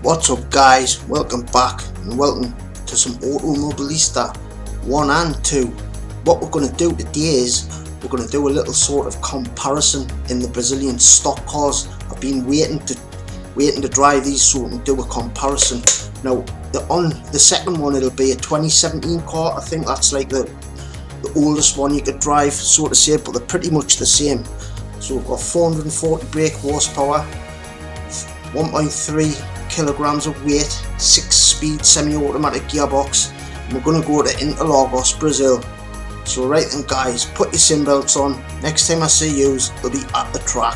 What's up guys, welcome back and welcome to some Automobilista 1 and 2. What we're going to do today is we're going to do a little sort of comparison in the Brazilian stock cars. I've been waiting to drive these so we can do a comparison. Now on the second one it'll be a 2017 car. I think that's like the oldest one you could drive, so to say, but they're pretty much the same. So we've got 440 brake horsepower, 1.3 kilograms of weight, 6-speed semi-automatic gearbox, and we're going to go to Interlagos, Brazil. So right then guys, put your seatbelts on. Next time I see yous, it'll be at the track.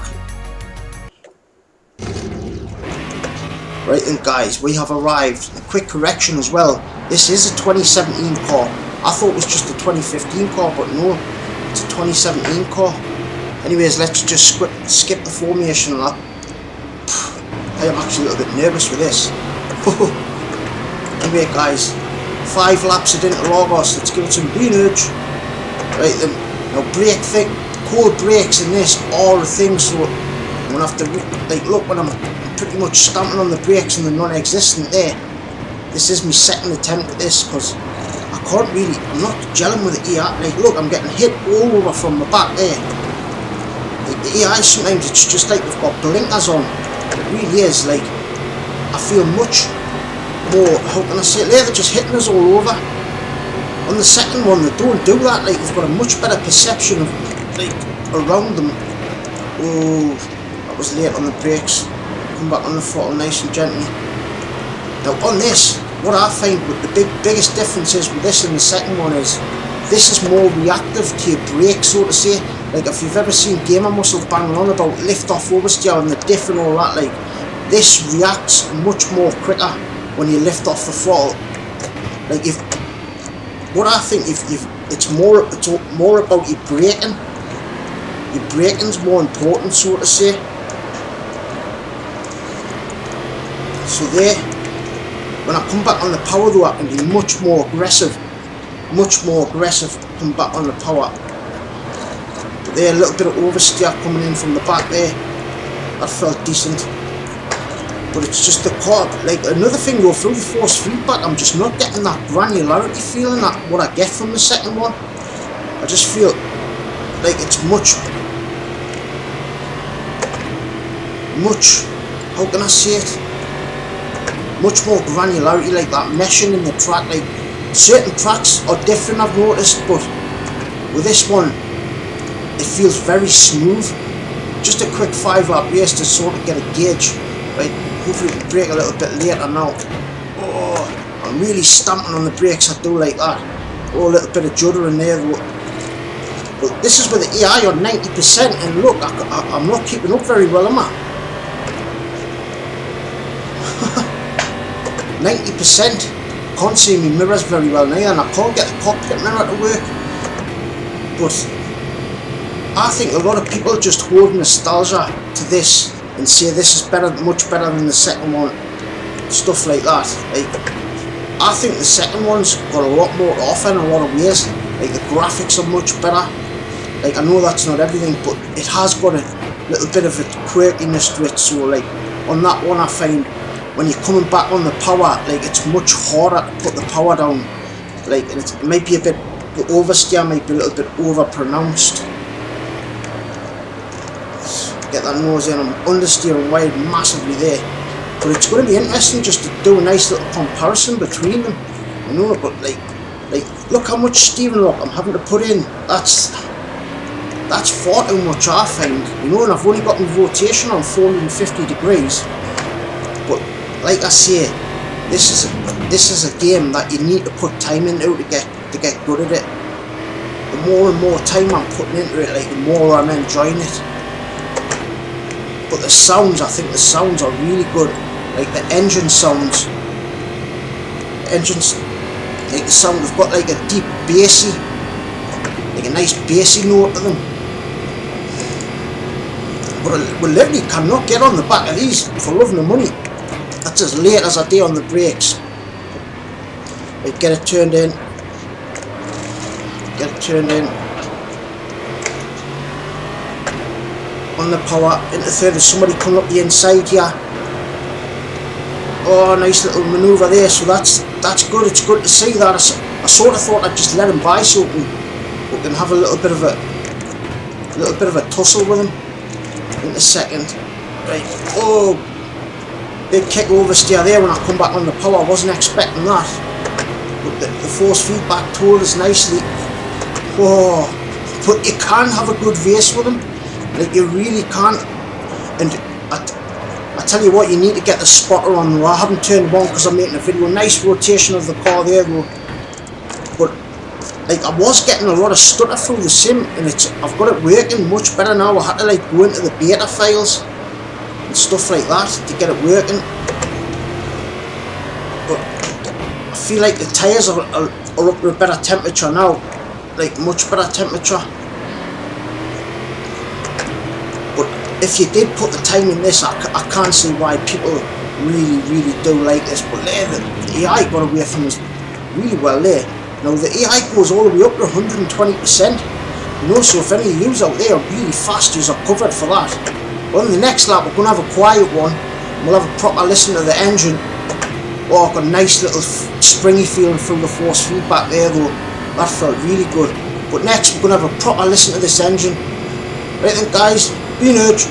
Right then guys, we have arrived. A quick correction as well, this is a 2017 car. I thought it was just a 2015 car, but no, it's a 2017 car. Anyways, let's just skip the formation and that. I am actually a little bit nervous with this. Anyway guys, 5 laps at Interlagos, let's give it some urge. Right then, now cold brakes in this are a thing, so I'm going to have to, like, look when I'm pretty much stamping on the brakes and they're non-existent there. This is my second attempt at this because I can't really, I'm not gelling with the EI. Like look, I'm getting hit all over from the back there. Like the EI sometimes it's just like they've got blinkers on. It really is, like, I feel much more, how can I say it, they're just hitting us all over. On the second one they don't do that, like they've got a much better perception of, like, around them. Oh, that was late on the brakes. Come back on the throttle nice and gently. Now on this, what I find with the biggest difference is with this and the second one is, this is more reactive to your brake, so to say. Like if you've ever seen gamer muscles banging on about lift off oversteer and the diff and all that, like this reacts much more quicker when you lift off the throttle. Like what I think it's more about your braking. Your braking's more important, so to say. So there, when I come back on the power though, I can be much more aggressive come back on the power. But there, a little bit of oversteer coming in from the back there, that felt decent. But it's just the car, like another thing though, through the force feedback, I'm just not getting that granularity feeling that what I get from the second one. I just feel like it's much, how can I say it? Much more granularity, like that meshing in the track. Like certain tracks are different, I've noticed, but with this one it feels very smooth. Just a quick 5-lap race to sort of get a gauge. Right, hopefully we can brake a little bit later now. Oh, I'm really stamping on the brakes, I do like that. Oh, a little bit of judder in there though. But this is with the EI on 90%, and look, I'm not keeping up very well, am I? 90%. Can't see my mirrors very well now, and I can't get the cockpit mirror to work. But I think a lot of people just hold nostalgia to this and say this is much better than the second one, stuff like that. Like, I think the second one's got a lot more to offer in a lot of ways. Like the graphics are much better. Like I know that's not everything, but it has got a little bit of a quirkiness to it. So like on that one, I find when you're coming back on the power, like it's much harder to put the power down. Like it might be a bit, the oversteer might be a little bit over pronounced. Get that nose in, I'm understeering wide massively there. But it's going to be interesting just to do a nice little comparison between them. You know, but like look how much steering lock I'm having to put in. That's far too much, I find. You know, and I've only got my rotation on 450 degrees. But like I say, this is a game that you need to put time into to get good at it. The more and more time I'm putting into it, like the more I'm enjoying it. But the sounds, I think the sounds are really good. Like the engine sounds. Like the sound, they've got like a deep bassy, like a nice bassy note to them. But we literally cannot get on the back of these for love nor money. That's as late as I do on the brakes. Like get it turned in. On the power, into third, there's somebody coming up the inside here. Oh, nice little manoeuvre there, so that's good. It's good to see that. I sort of thought I'd just let him by so we can have a little bit of a tussle with him in a second. Right, oh, big kick oversteer there when I come back on the power. I wasn't expecting that, but the force feedback told us nicely. Oh, but you can have a good race with them, like you really can. And I tell you what, you need to get the spotter on though. I haven't turned it on because I'm making a video. Nice rotation of the car there though, but like I was getting a lot of stutter through the sim, and I've got it working much better now. I had to like go into the beta files and stuff like that to get it working, but I feel like the tyres are up to a better temperature now, like much better temperature. But if you did put the time in this, I can't see why people really do like this. But there, the AI got away from us really well there. Now the AI goes all the way up to 120%. You know, so if any of you out there are really fast, you're covered for that. Well, in the next lap, we're going to have a quiet one. And we'll have a proper listen to the engine. Oh, I've got a nice little springy feeling through the force feedback there though. That felt really good. But next, we're going to have a proper listen to this engine. Right then, guys, be an urge.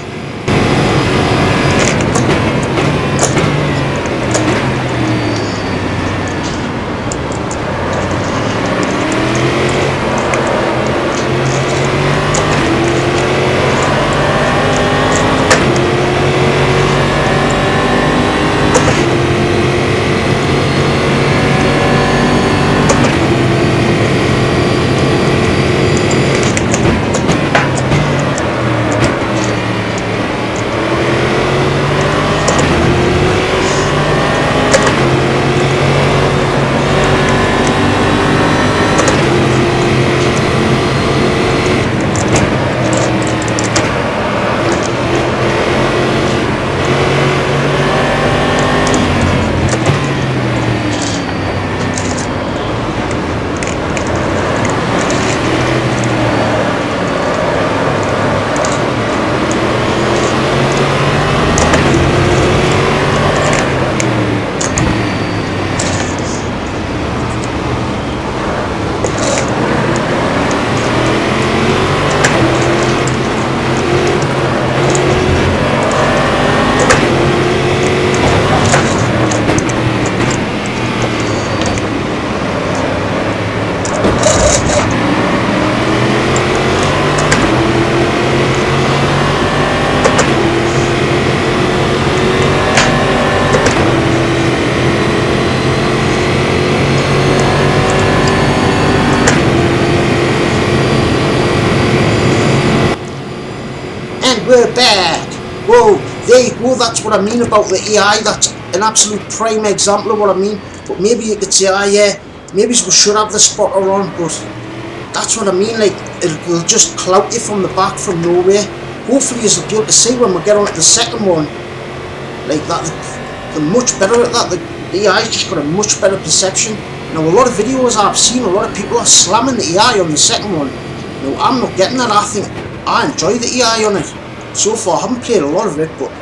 We're back. Whoa, there you go. That's what I mean about the AI. That's an absolute prime example of what I mean. But maybe you could say, ah, yeah, maybe we should have the spotter on, but that's what I mean. Like, it'll just clout you from the back from nowhere. Hopefully you'll be able to see when we get on to the second one. Like that, they're much better at that. The AI's just got a much better perception. Now, a lot of videos I've seen, a lot of people are slamming the AI on the second one. Now, I'm not getting that. I think I enjoy the AI on it. So far, I haven't played a lot of it, but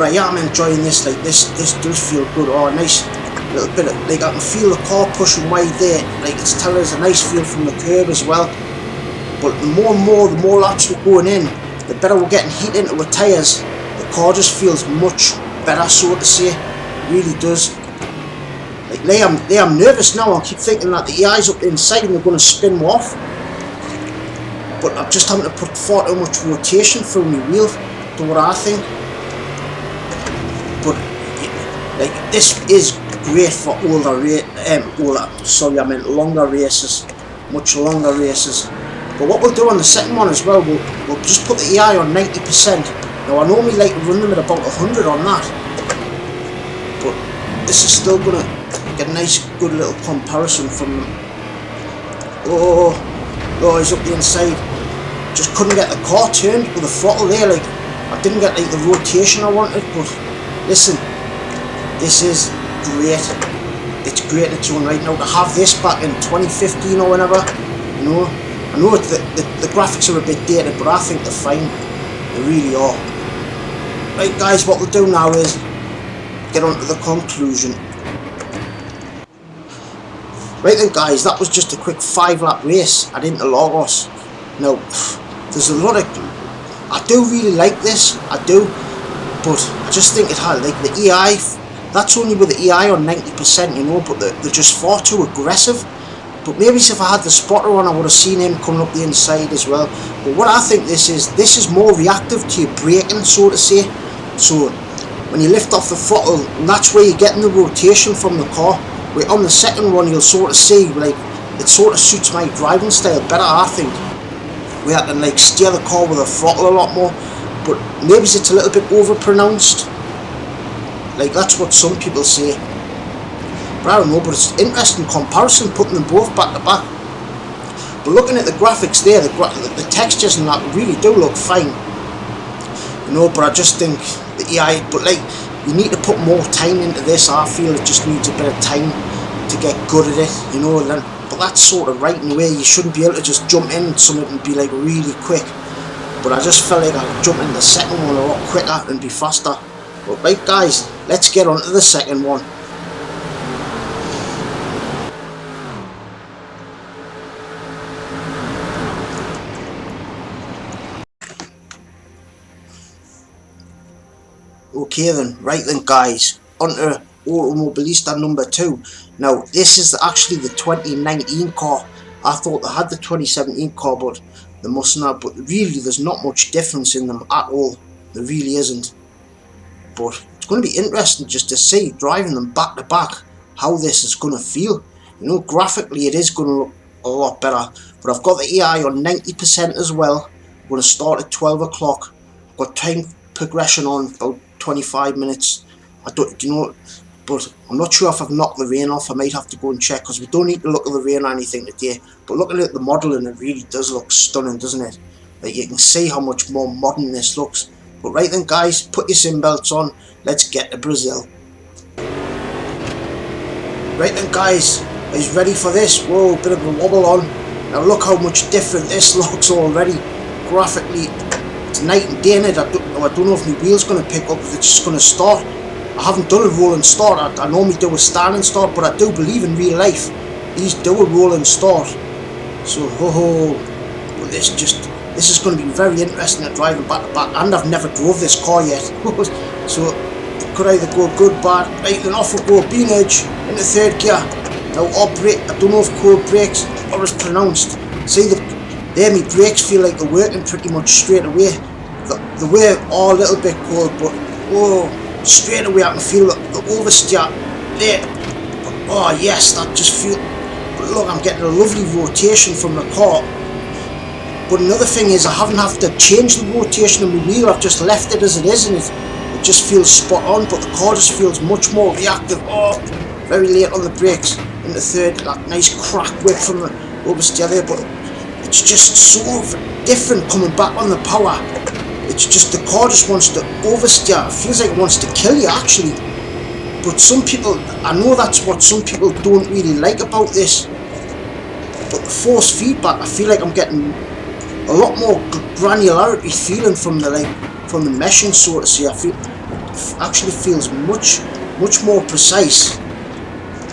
I am enjoying this. Like this does feel good. Oh, nice little bit of, like I can feel the car pushing wide there. Like it's telling us a nice feel from the curb as well. But the more laps we're going in, the better we're getting heat into the tyres. The car just feels much better, so to say. It really does. Like I'm nervous now. I keep thinking that the AI's up the inside and they're going to spin me off. But I'm just having to put far too much rotation through my wheel to what I think. But like this is great for longer races, much longer races. But what we'll do on the second one as well, we'll just put the AI on 90%. Now I normally like to run them at about 100 on that, but this is still gonna get a nice, good little comparison from them. Oh, he's up the inside. Just couldn't get the car turned with the throttle there. Like I didn't get like the rotation I wanted. But listen, this is great. It's great in its own right. Now to have this back in 2015 or whenever, you know, I know the graphics are a bit dated, but I think they're fine. They really are. Right, guys, what we'll do now is get on to the conclusion. Right then guys, that was just a quick 5-lap race at Interlagos. Now, there's a lot of... I do really like this, I do, but I just think it had, like, the EI, that's only with the EI on 90%, you know, but they're just far too aggressive. But maybe if I had the spotter on, I would have seen him coming up the inside as well. But what I think this is more reactive to your braking, so to say. So when you lift off the throttle, and that's where you're getting the rotation from the car. Where on the second one, you'll sort of see, like, it sort of suits my driving style better, I think. Where I can, like, steer the car with the throttle a lot more. But maybe it's a little bit over-pronounced. Like, that's what some people say. But I don't know, but it's an interesting comparison, putting them both back to back. But looking at the graphics there, the textures and that really do look fine. You know, but I just think the EI, but like, you need to put more time into this. I feel it just needs a bit of time to get good at it, you know. And then, but that's sort of right in a way. You shouldn't be able to just jump in something and be like really quick. But I just felt like I could jump in the second one a lot quicker and be faster. But right guys, let's get on to the second one. Okay then, right then guys, on to Automobilista number 2. Now this is actually the 2019 car. I thought they had the 2017 car, but they mustn't have. But really there's not much difference in them at all. There really isn't. But it's going to be interesting just to see, driving them back to back, how this is going to feel. You know, graphically it is going to look a lot better. But I've got the EI on 90% as well. I'm going to start at 12 o'clock. I've got time progression on about 25 minutes. I don't, you know, but I'm not sure if I've knocked the rain off. I might have to go and check, because we don't need to look at the rain or anything today. But looking at the modelling, it really does look stunning, doesn't it? Like, you can see how much more modern this looks. But right then guys, put your sim belts on, let's get to Brazil. Right then guys, are you ready for this? Whoa, bit of a wobble on. Now look how much different this looks already. Graphically, it's night and day in it. I don't know if my wheel's going to pick up, if it's just going to start. I haven't done a rolling start. I normally do a standing start, but I do believe in real life these do a rolling start. So but this is going to be very interesting at driving back to back, and I've never drove this car yet. So it could either go good, bad. Right then, off we go, BENQ into third gear. Now our brake, I don't know if cold brakes are as pronounced. See, there my brakes feel like they're working pretty much straight away. The way are a little bit cold, but whoa, straight away I can feel the oversteer there. But, oh yes, that just feel. But look, I'm getting a lovely rotation from the car. But another thing is, I haven't have to change the rotation of my wheel. I've just left it as it is, and it just feels spot on. But the car just feels much more reactive. Oh, very late on the brakes into third. That nice crack whip from the oversteer there, but it's just so different coming back on the power. It's just the car just wants to oversteer. It feels like it wants to kill you actually. But some people, I know that's what some people don't really like about this. But the force feedback, I feel like I'm getting a lot more granularity feeling from the meshing, so to say. I feel it actually feels much more precise.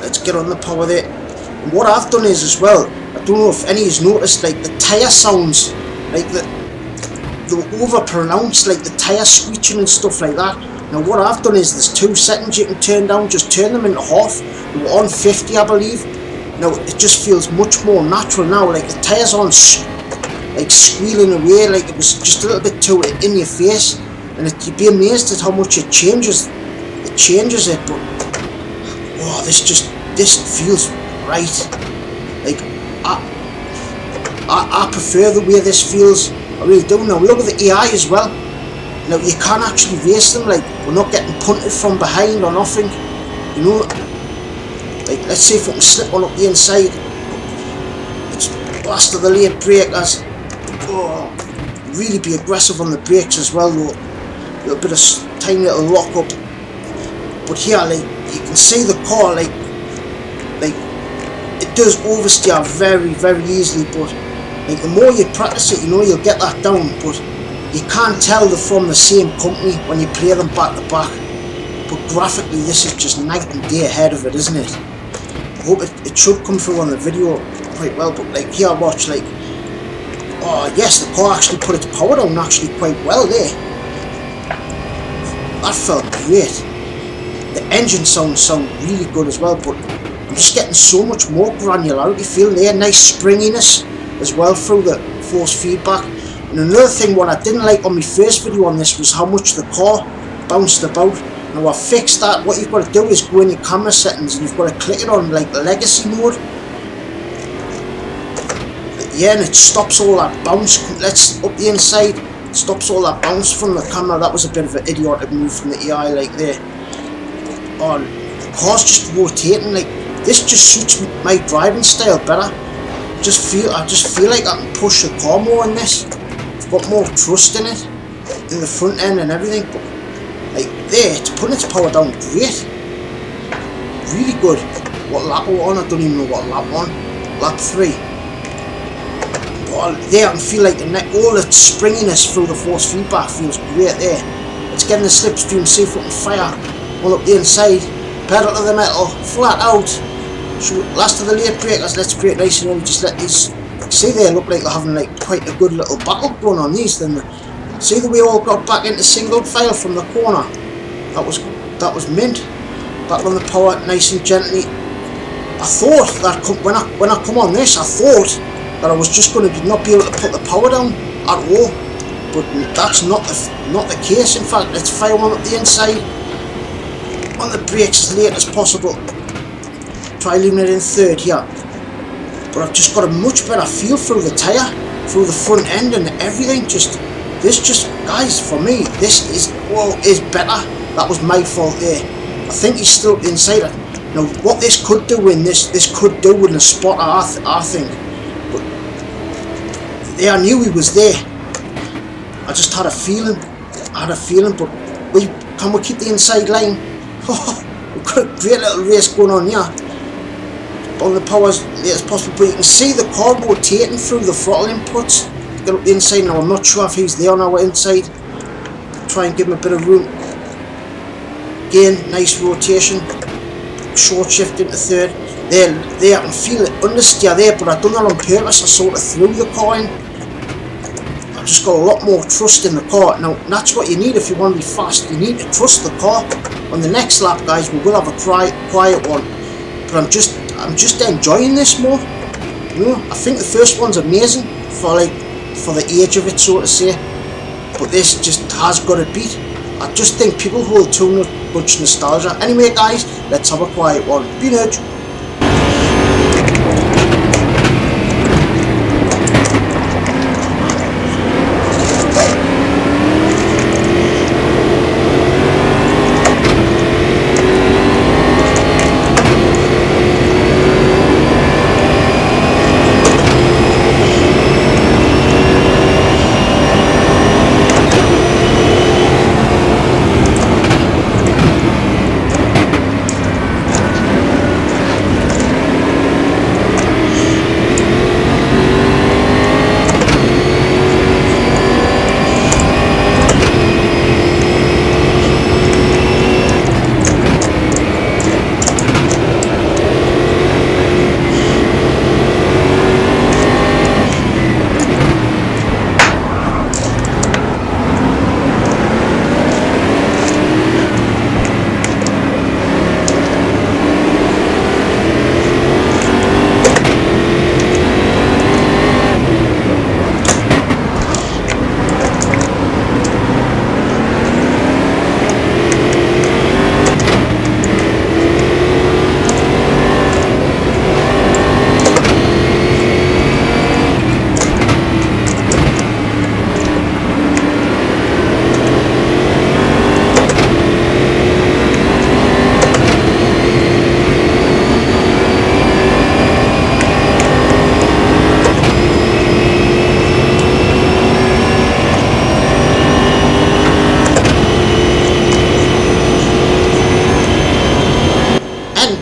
Let's get on the power there. And what I've done is as well, I don't know if any has noticed, like the tyre sounds, like they're over pronounced, like the tyre screeching and stuff like that. Now what I've done is there's 2 settings you can turn down, just turn them into half. They were on 50 I believe. Now it just feels much more natural now, like the tyres aren't like squealing away, like it was just a little bit too in your face. And you'd be amazed at how much it changes it. But oh, this feels right. Like I prefer the way this feels. I really do. Now look at the AI as well. Now you can actually race them, like we're not getting punted from behind or nothing. You know, like let's see if we can slip one up the inside. It's blast of the late breakers. Oh, really be aggressive on the brakes as well though. A little bit of tiny little lock up. But here, like you can see the car, like it does oversteer very easily. But like the more you practice it, you know you'll get that down. But you can't tell they're from the same company when you play them back to back. but graphically this is just night and day ahead of it, isn't it? I hope it should come through on the video quite well, but like here I watch like, oh yes, the car actually put its power down actually quite well there. That felt great. The engine sounds really good as well, but I'm just getting so much more granularity feel there, nice springiness as well through the force feedback. And another thing what I didn't like on my first video on this was how much the car bounced about. Now I've fixed that. What you've got to do is go in your camera settings and you've got to click it on like legacy mode. Yeah, and it stops all that bounce. Let's up the inside. It stops all that bounce from the camera. That was a bit of an idiotic move from the AI like there. Oh, the car's just rotating like this. Just suits my driving style better. I just feel like I can push the car more in this. I've got more trust in it, in the front end and everything. But like there, it's putting its power down great. Really good. What lap are we on? I don't even know what lap we're on. Lap 3. Oh, there I can feel like all the springiness through the force feedback feels great there. It's getting the slipstream safe up and fire. All up the inside. Pedal to the metal. Flat out. So last of the late breakers. Let's brake nice and early. Just let these. See, they look like they're having like quite a good little battle going on these. Then see the way all got back into single file from the corner. That was mint. Back on the power, nice and gently. I thought that when I come on this, I thought that I was just going to not be able to put the power down at all. But that's not the case. In fact, let's fire one up the inside. On the brakes as late as possible. Try leaving it in third here. But I've just got a much better feel through the tyre, through the front end and everything. Guys, for me, this is better. That was my fault there. I think he's still up the inside. Now, what this could do in this could do in a spotter, I think. But yeah, I knew he was there. I just had a feeling. But can we keep the inside line? We've got a great little race going on here. On the power as late as possible, but you can see the car rotating through the throttle inputs. Get up the inside now. I'm not sure if he's there on our inside. Try and give him a bit of room. Again, nice rotation. Short shift into third. There, I can feel it understeer there, but I've done that on purpose. I sort of threw the car in. I've just got a lot more trust in the car. Now, that's what you need if you want to be fast. You need to trust the car. On the next lap, guys, we will have a quiet one. But I'm just enjoying this more. You know, I think the first one's amazing for the age of it, so to say. But this just has got a beat. I just think people hold too much nostalgia. Anyway, guys, let's have a quiet one. Be nudge.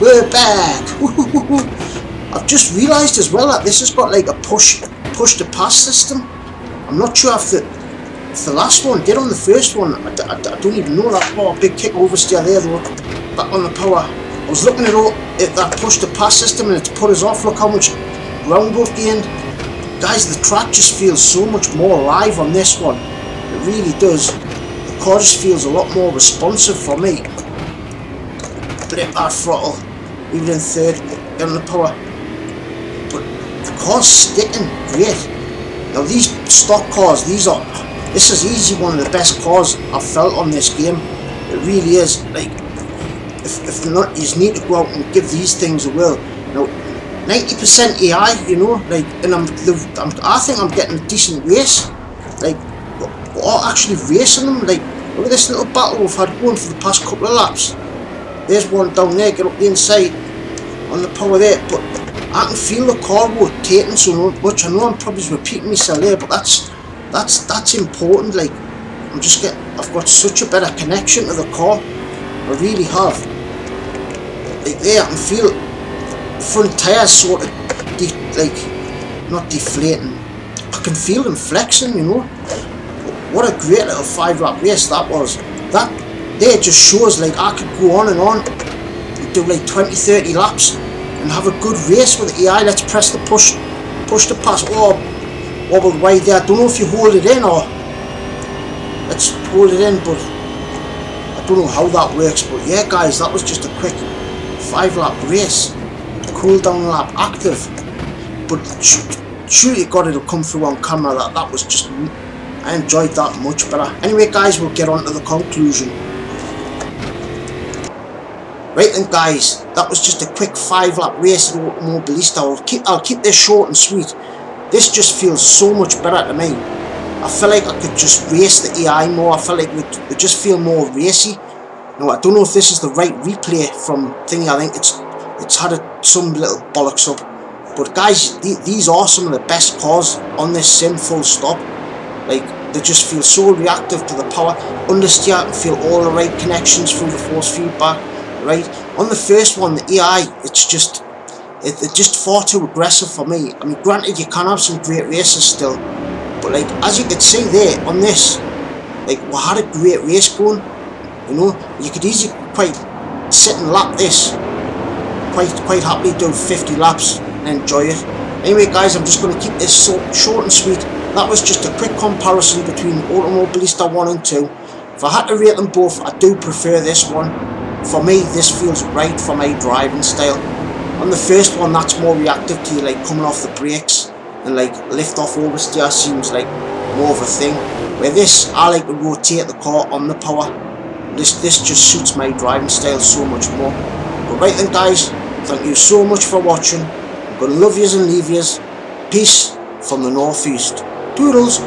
We're back. I've just realised as well that this has got like a push to pass system. I'm not sure if if the last one did on the first one. I don't even know that. Oh, big kick oversteer there though. Back on the power. I was looking at that push to pass system and it's put us off. Look how much ground we've gained. Guys, the track just feels so much more alive on this one. It really does. The car just feels a lot more responsive for me. Flip that throttle. Leave it in third. Get on the power. But the car's sticking great. Now these stock cars, this is easily one of the best cars I've felt on this game. It really is. Like, if they're not, you just need to go out and give these things a whirl. Now, 90% AI, you know, like, and I think I'm getting a decent race. Like, we're actually racing them. Like, look at this little battle we've had going for the past couple of laps. There's one down there. Get up the inside on the power there, but I can feel the car rotating so much. I know I'm probably repeating myself there, but that's important. Like, I've got such a better connection to the car. I really have. Like there, I can feel front tyres sort of not deflating. I can feel them flexing, you know. What a great little 5-lap race that was. That there just shows like I could go on and do like 20-30 laps and have a good race with the AI. Let's press the push to pass. Oh, wobbled wide there. I don't know if you hold it in or let's hold it in, but I don't know how that works. But yeah, guys, that was just a quick 5-lap race. Cool down lap active, but surely God, it'll come through on camera that was just, I enjoyed that much better. Anyway guys, we'll get on to the conclusion. Right then guys, that was just a quick 5-lap race at Automobilista. I'll keep this short and sweet. This just feels so much better to me. I feel like I could just race the AI more. I feel like it would just feel more racy. Now I don't know if this is the right replay from thingy. I think it's had some little bollocks up. But guys, these are some of the best cars on this sim, full stop. Like, they just feel so reactive to the power. Understeer, I can feel all the right connections through the force feedback. Right, on the first one, the AI, it's just far too aggressive for me. I mean, granted, you can have some great races still, but like, as you can see there on this, like, we had a great race going. You know, you could easily quite sit and lap this quite happily, do 50 laps and enjoy it. Anyway guys, I'm just going to keep this short and sweet. That was just a quick comparison between Automobilista 1 and 2. If I had to rate them both, I do prefer this one. For me, this feels right for my driving style. On the first one, that's more reactive to you, like coming off the brakes and like lift off oversteer seems like more of a thing. Where this, I like to rotate the car on the power. This just suits my driving style so much more. But right then guys, thank you so much for watching. I'm gonna love yous and leave yous. Peace from the northeast. Toodles.